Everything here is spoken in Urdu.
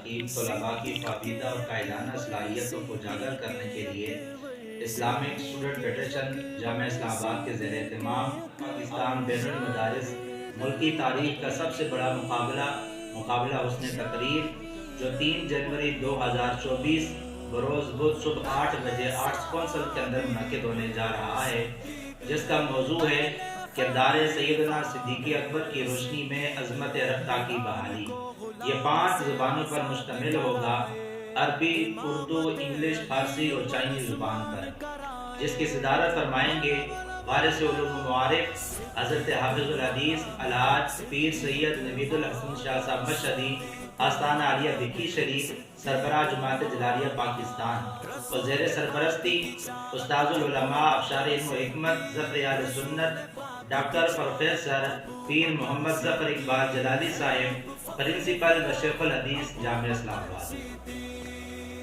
حکیم طلباء کی پابندہ اور قائدانہ صلاحیتوں کو اجاگر کرنے کے لیے اسلامک اسٹوڈنٹ فیڈریشن جامعہ اسلام آباد کے زیر اہتمام پاکستان بین المدارس ملکی تاریخ کا سب سے بڑا مقابلہ حسن تقریر جو 3 جنوری 2024 بروز بدھ صبح 8 بجے آرٹس کونسل کے اندر منعقد ہونے جا رہا ہے، جس کا موضوع ہے کردار سیدنا صدیق اکبر کی روشنی میں عظمت رفتہ کی بحالی۔ یہ 5 زبانوں پر مشتمل ہوگا: عربی، اردو، انگلش، فارسی اور چائنی زبان پر، جس کی صدارت فرمائیں گے وارث علوم و معارف حضرت حافظ الحدیث الحاج پیر سید نوید الحسن شاہ صاحب مشہدی، آستانہ عالیہ بکی شریف، سربراہ جماعت جلالیہ پاکستان، اور زیر سرپرستی استاذ العلماء ابشار علم و حکمت ظفر اہل سنت ڈاکٹر پروفیسر پیر محمد ظفر اقبال جلالی صاحب، پرنسپل و شیخ الحدیث جامعہ اسلام آباد۔